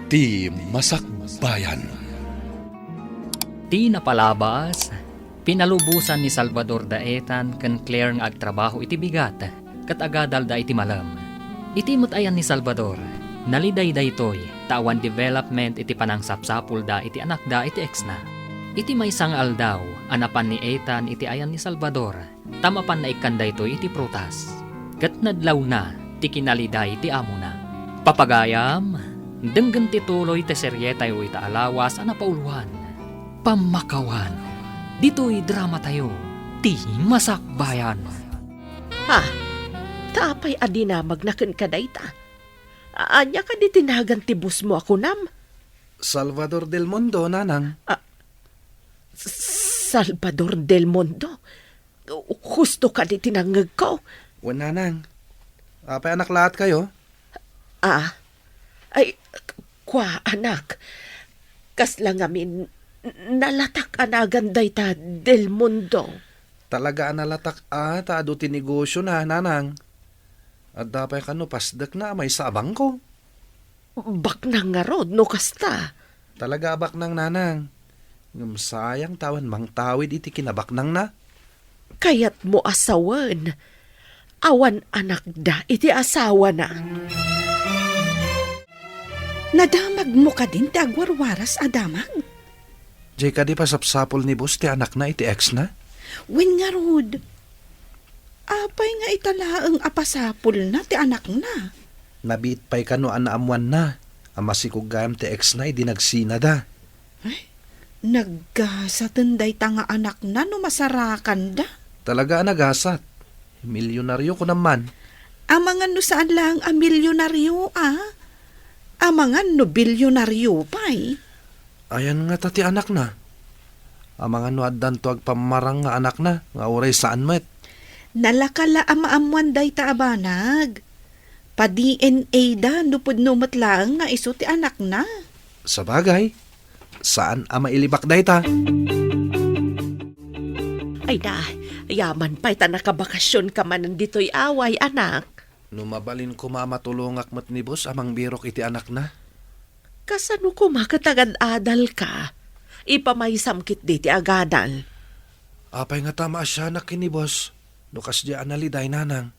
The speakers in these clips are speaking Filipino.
Ti Masakbayan. Ti napalabas, pinalubusan ni Salvador Daetan ken Claire nga agtrabaho iti bigat, kat agadal da iti malam. Iti mutayan ni Salvador, naliday daytoy, tawan development iti panangsapsapul da iti anak da iti ex na. Iti may sangal daw, anapan ni Ethan iti ayan ni Salvador, tamapan na ikan daytoy iti prutas. Kat nadlaw na, ti kinaliday ti amo na. Papagayam, denggan ti tuloy ti seryetay o ita alawas anapauluan. Pamakawan, dito'y drama tayo, ti Masakbayan. Ha, taapay adina magnaken ka dayta. Anya ka di tinagan ti bus mo ako nam? Salvador del Mundo, nanang. Salvador del Mundo? Husto ka di tinangag ko? Nanang. Apay anak lahat kayo? Ay, kwa anak. Kas lang amin, nalatak anagan dayta del Mundo. Talaga nalatak taado ti negosyo na, nanang. At dapay kano pasdak na may sabang ko. Bak nang nga rod, no kasta. Talaga bak nang nanang. Ngam sayang tawan mang tawid iti kinabak nang na. Kayat mo asawan. Awan anak da, iti asawa na. Nadamag mo ka din ti agwarwaras adamag. Jay ka di pasapsapol ni boss ti anak na iti ex na? Wen nga rod. Apay nga italaang apasapol na ti anak na. Nabit pa'y kano anaamuan na. Amasikog gayam ti ex na di nagsina da. Naggasatan day ta nga anak na no masarakan da. Talaga nagasat. Milyonaryo ko naman. Amangan no saan lang a milyonaryo Amangan no bilyonaryo pa'y. Ayan nga tati anak na. Amangan no addan to agpamarang nga anak na. Nga uray saan met. Nalakala amaamuan day ta abanag. Pa-DNA da nupod numat lang nga iso ti anak na. Sa bagay, saan ama ilibak day ta? Ay na, yaman pa'y ta nakabakasyon ka man nandito'y away, anak. Numabalin ko mamatulungak mat ni boss amang birok iti anak na. Kasano ko makatagad-adal ka? Ipamaisamkit di ti agadal. Apay nga tama siya na kini boss. Nukas di analiday nanang.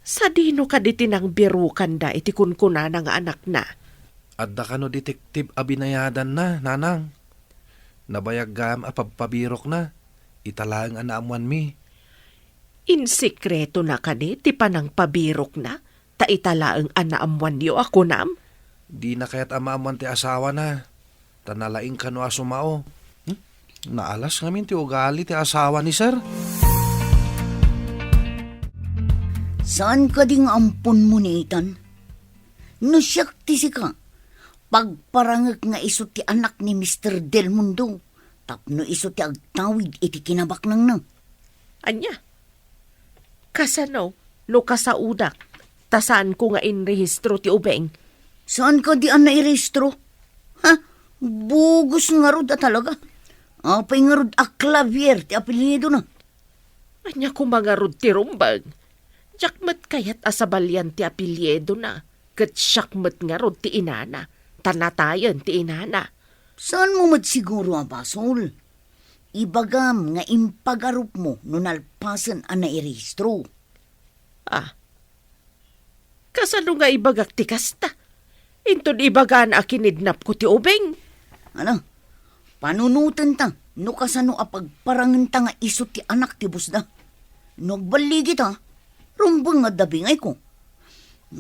Sa dino ka di tinang birukan da iti kunkuna ng anak na. Adda ka no detektive abinayadan na, nanang. Nabayag gam apagpabirok na. Italaang anaamuan mi. Insikreto na ka ni, ti panang pabirok na, ta italaang anaamuan niyo ako nam. Di na kaya't amaamuan ti asawa na. Tanalaing ka no asumao. Naalas ngamin ti ugali ti asawa ni sir. Saan ka ding ampun mo ni Ethan? Nasyak ti si ka. Pagparangag nga iso ti anak ni Mr. Del Mundo. Tapno iso ti agtawid iti kinabak nang na. Anya? Kasano? No kasaudak. Tasaan ko nga inrehistro ti ubeng. Saan ka di an nairehistro? Bugos nga rod talaga. Apay nga rod Clavier ti apelyido na. Anya ko mga rod ti rumbag. Jakmat kayat asabalyan ti apelyido na. Kat syakmat nga rod ti inana. Tanatayan ti inana. Saan mo siguro ang basol? Ibagam nga impagarup mo no nalpasan ang nairehistro. Kasano nga ibagak ti kasta? Intod ibagan a kinidnap ko ti ubeng. Ano? Panunutan ta, no kasano apagparangan ta nga iso ti anak ti busda. Nagbaligi ta, rumbang nga dabingay ko.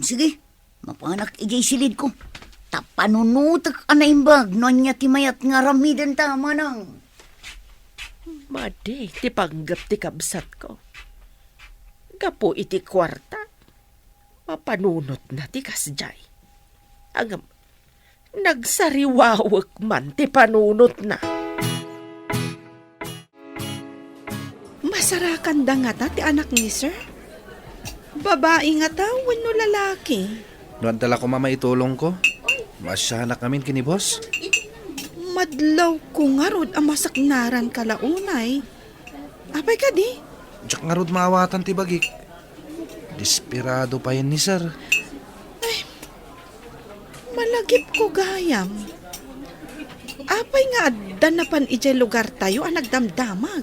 Sige, mapanak ijay silid ko. Tapanunutak anaimbag, no niya ti mayat nga ramidan ta, manang. Madi, ti panggap ti kabsat ko. Gapo iti kwarta. Mapanunot na ti kasjay. Agam, nagsariwawak man ti panunot na. Masarakan da nga ta ti anak ni sir? Babae nga ta, wano lalaki. Doon tala ko mama itulong ko. Masyanak namin kini boss. Madlaw ko nga rod ang masaknaran kalaunay. Apay ka di? Diyak nga rod maawatan ti bagik. Desperado pa yan ni sir. Malagi Masikip ko gayam. Apay nga adda na pan ijay lugar tayo ang nagdamdamag.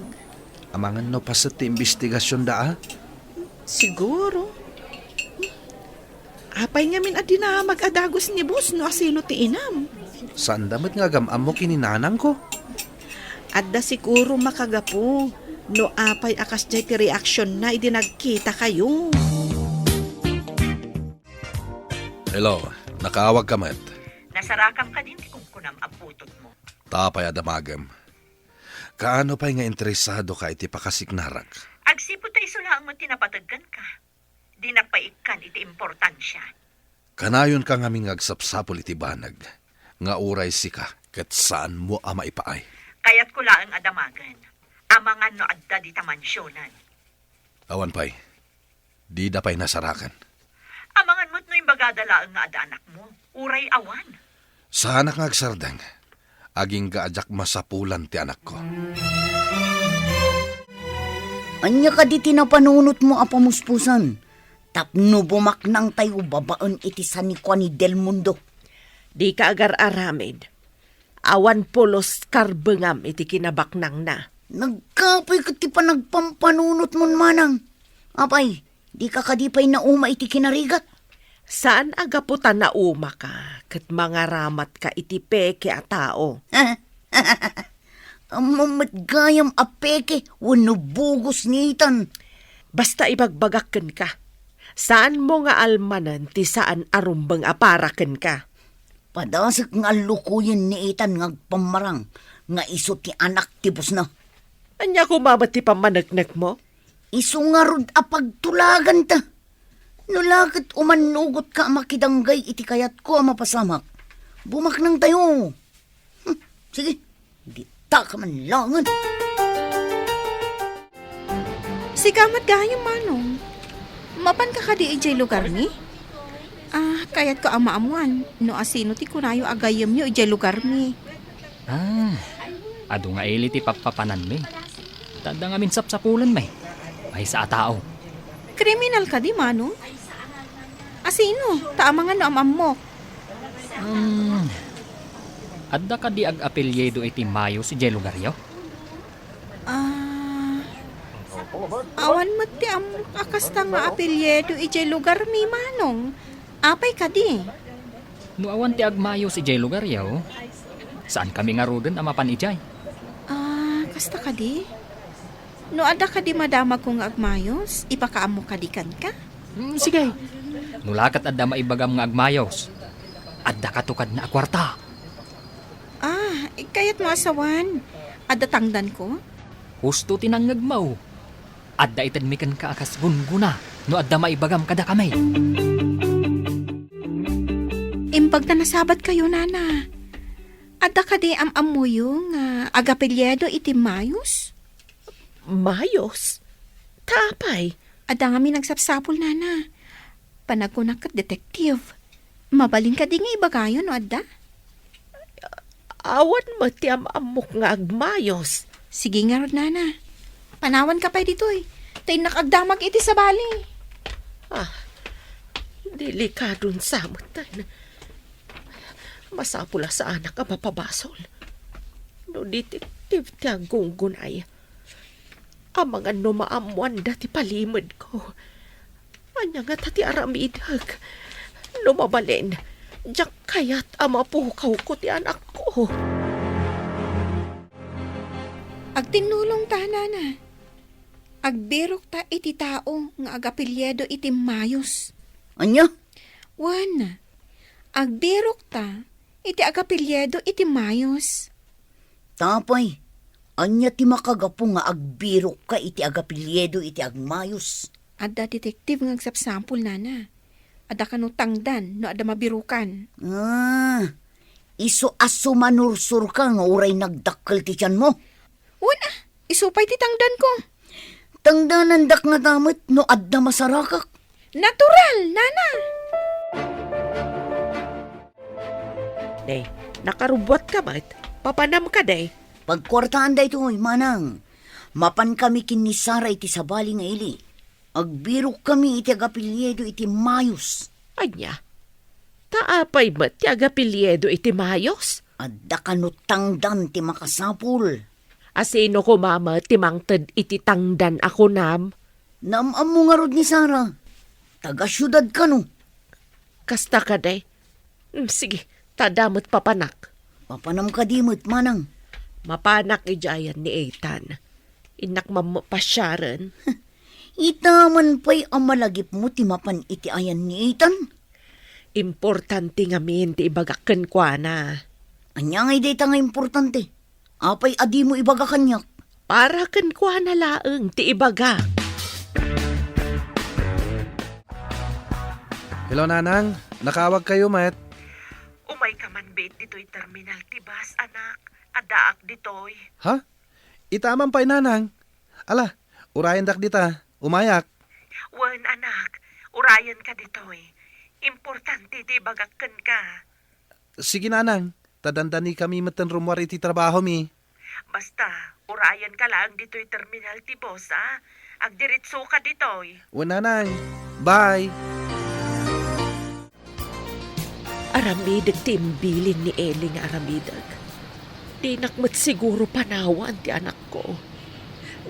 Amangan no pa sa ti investigasyon da Siguro. Apay nga min adi na mag-adagos ni boss no asino ti inam. Saan damat nga gamam mo kininanang ko? Adda siguro makagapo. No apay akas jay ti reaksyon na idi nagkita kayo. Hello, nakaawag ka mat. Nasarakam ka din kung kunam aputot mo. Tapay adamagam. Kaano pa'y nga interesado ka iti pakasiknarak? Agsipot tayo sulaang mo tinapataggan ka. Di napaikan iti importansya. Kanayon ka nga agsapsapol iti banag. Nga uray sika ket saan mo ama ipaay. Kaya't ko laang adamagan. Amangan no adda di tamansyonan. Awan pa'y, di da pa'y nasarakan. Amangan mo't no yung bagadalaang nga ada anak mo. Uray awan. Sa anak nga agsardang, aging gaadyak masapulan ti anak ko. Anya ka di tinapanunot mo apamuspusan. Tapno bumaknang tayo babaan iti sanikwa ni Del Mundo. Di ka agar aramid. Awan pulos karbengam iti kinabaknang na. Nagkapay ka ti panagpampanunot mon manang. Apay, di ka kadipay na uma iti kinarigat. Saan agaputan na uma ka, kat mga ramat ka iti peke a tao? Mamatgayam apeke, wano bugos nitan. Basta ibagbagakken ka. Saan mo nga almanan ti saan arumbang aparaken ka? Padasak nga lukuyin ni itan ngagpamarang, nga iso ti anak tibos na. Anya kumabat ti pamanagnak mo? Iso nga rod apagtulagan ta. Nulagat umanugot ka makidanggay iti kayat ko mapasamak. Bumaknang tayo. Sige, di ta ka man langan. Sigamat gayam manong. Mapan ka kadi ijay lugar ni? Kayat ko amaamuan. No asino ti kunayo agayam nyo ijay lugar ni. Ado nga ili ti papapanan mi. Tanda nga min sapsapulan may. May sa tao. Kriminal ka di manong? Asino? Taamangan no amam mo. Adda ka di ag-apelyedo iti Mayo si Jay Lugaryo? Awan mo ti akasta nga apelyedo ijay lugar mi manong. Apay ka di. No awan ti agmayo si Jay Lugaryo, saan kami nga roden amapan ijay? Kasta ka di? No ada ka di madama kong agmayos, ipakaamo ka di kan ka? Sige. Nulakat adda maibagam nga agmayos. Adda katukad na akwarta. Kayat mo asawan. Ada tangdan ko? Husto tinangagmaw. Adda itanmikan ka akas gunguna. No adda maibagam kada kamay. Imbag na nasabat kayo, nana. Ada ka di amamuyo nga agapelyedo iti mayos? Mayos? Tapay? Ada nga mi nagsapsapol, nana. Panagkunak kat detektive. Mabalin ka di nga ibagayon, no adda? Awan mo ti amok nga agmayos. Sige nga rod, nana. Panawan ka pa dito eh. Tay nakagdamag iti sa bali. Delikadon samutan. Masapula sa anak ka mapabasol. No detektive ti agunggun ay. Amangan no maamuan dati palimod ko. Anya nga tati aramidag. No mabalin. Diyak kayat amapukaw ko ti anak ko. Agtinulong ta, nana. Agberok ta iti tao nga agapelyedo iti mayos. Anya? Wan, agberok ta iti agapelyedo iti mayos. Tapay, anya ti makagapo nga agbirok ka iti agapilyedo iti agmayos. Ada detektive nga agsapsampol, nana. Ada kano tangdan no ada mabirukan. Iso aso manursur ka nga uray nagdakkel ti tiyan mo. Wan, isupay ti tangdan ko. Tangdanan dak nga damit no adda masarakak. Natural, nana. Day, nakarubot ka ba't? Papanam ka, day. Pagkwartaan da ito, manang. Mapan kami kinisara iti sabali nga ili. Agbirok kami iti agapilyedo iti mayos. Anya, Taapay ba't yaga pilyedo iti mayos? Adda kanutangdan ti makasapul. Asino ko mama timangted iti tangdan ako nam? Naamam mo nga rod ni Sara. Taga-syudad ka no. Kasta ka day. Sige, tadamot papanak. Papanam ka dimot, manang. Mapanak ijayan ni Ethan. Inak mamapasyaran. Itaman pa'y amalagip mo ti mapan iti ayan ni Ethan. Importante nga min ti ibagakan kwa na. Anya ngay data nga importante. Apay adi mo ibaga kanyak. Para kan kwa na laeng ti ibaga. Hello, Nanang. Nakawag kayo, Met. Umay ka man bait dito'y terminal tibas, anak. Adaak dito'y. Ha? Itaman pa'y, Nanang. Ala, urayan dak dita. Umayak. Wan, anak. Urayan ka dito'y. Importante ti bagakan ka. Sige, Nanang. Tadandani kami matan rumwar iti trabaho mi. Basta, urayan ka lang dito'y terminal tibos, ha? Agdiritso ka dito'y. Nanang. Bye. Aramidag ti imbilin ni Eling aramidag. Di nakmat siguro panawan ti anak ko.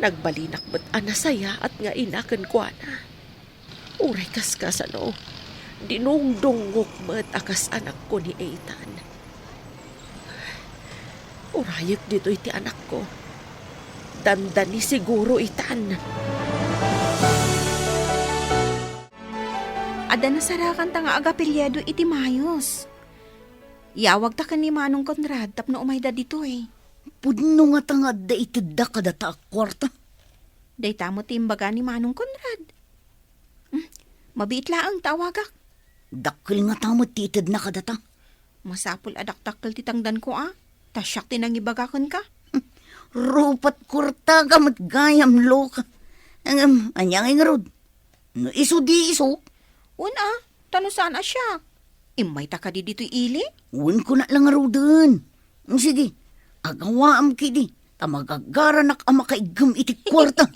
Nagbalinak ba't anasaya at nga inakan kwa na. Uray kaskas ano. Dinungdungok ba't akas anak ko ni Ethan. Urayak dito iti anak ko. Dandani siguro itan. Ada na sarakan ta nga agapilyedo iti mayos. Yawag ta kan ni Manong Conrad tapno umayda dito eh. Pudno nga tangad da itida ka data akwarta. Dayta mo timbaga ni Manong Conrad. Mabiit laang tawagak. Dakil nga tamo titid na ka data. Masapul adaktakkel ti tangdan ko ah. Tasyak tinangibagakan ka. Rupat kurta ka matgayam loka. Anyang ingrod. No iso di iso. Una, tano saan asya? Imay ta ka di dito ili? Un ko na lang roden. Sige, agawaam kidi. Tamagagaranak ang makaigam iti kwarta.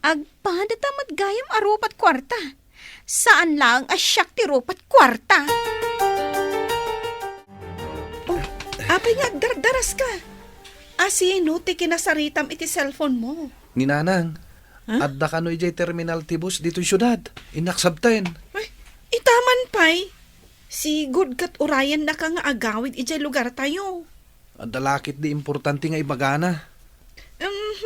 Agpada tamat gayam arupat kwarta. Saan lang asyak ti rupat kwarta? Oh, apay nga agdardaras ka. Asino ti kinasaritam iti cellphone mo? Ni Nanang. Adda ka no ijay terminal tibus dito syudad. Inaksabten. Ay, itaman pay. Si good kat urayan na ka nga agawid ijay lugar tayo. Adda lakit di importante nga ibagana.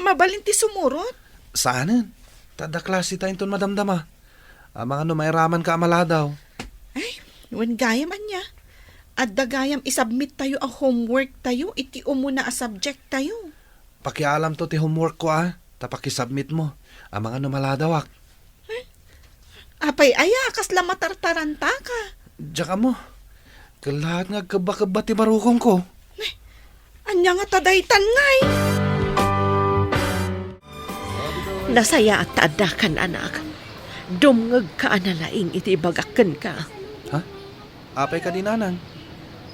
Mabalinti sumurot. Saanan? Tada klase tayo ton madamdama. Mga no mairaman ka amala daw. Ay, wan gayam anya. Adda gayam isubmit tayo ang homework tayo, iti umuna a subject tayo. Pakialam to ti homework ko tapakisubmit mo. Ang mga no maladawak. Apay aya, kasla matartaranta ka. Diyan ka mo. Kalahat nga kaba-kaba ti marukong ko. Anya nga tadaytan ngay. Nasaya at taadakan anak. Dumngag ka analaing iti ibagakan ka. Ha? Apay ka din, Nanang.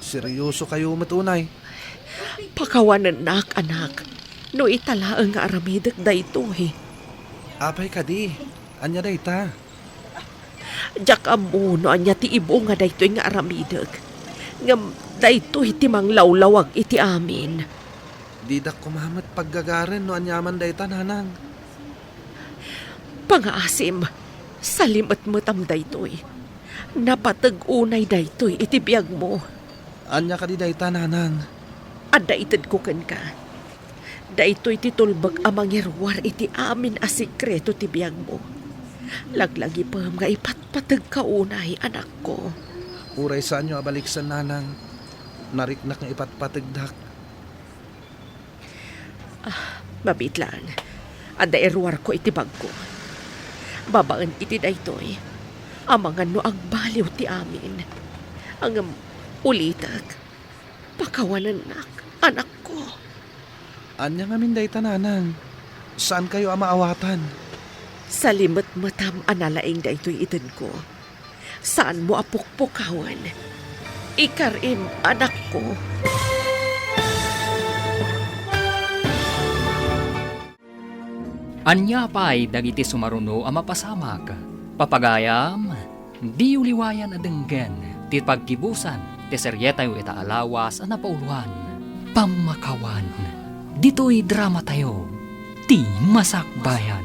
Seryoso kayo matunay. Pakawanan nak anak. No itala ang aramidak dayto eh. Apay ka di. Anya day ta. Diyak amuno anya ti ibo nga dayto nga aramidak. Ngam dayto iti mang lawlawag iti amin. Didak kumamat paggagaran no anyaman day ta, Nanang. Pangaasim, salim at matam daytoy. Napatag-unay daytoy iti biyag mo. Anya ka di day ta, Nanang. Adaited ko kan ka. Daytoy titulbag amang irwar iti amin a sikreto ti biyag mo. Laglagi pa nga ipatpatag kaunay anak ko. Uray saan nyo abaliksan, Nanang. Nariknak nga ipatpatagdak. Mabit lang. Ada irwar ko iti bag ko. Babaan iti daytoy. Amangan no agbaliw ti amin. Ang ulitag. Pakawanan anak ko. Anya nga minday ta, Nanang. Saan kayo amaawatan? Sa limot matam analaing daytoy iten ko. Saan mo apukpukawan? Ikarim anak ko. Anya pa'y dagiti sumaruno a mapasamak. Papagayam, di uliwayan a denggen. Ti pagkibusan, ti seryeta yung itaalawas na pauluan. Pamakawan. Dito'y drama tayo. Ti Masakbayan.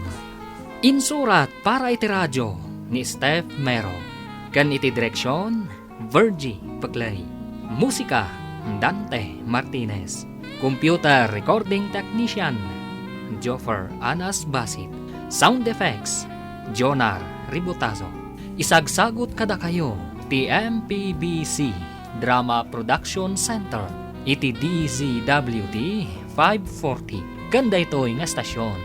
Insurat para iti radyo ni Steph Mero. Kan iti direksyon, Virgie Paclay. Musika, Dante Martinez. Computer recording technician, Joffer Anas Basit. Sound effects, Jonar Ributazo. Isagsagot kada kayo, ti MPBC Drama Production Center, iti DZWD 540. Ganda ito'y nga stasyon.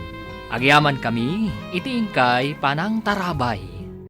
Agyaman kami, iti ingkay panang tarabay.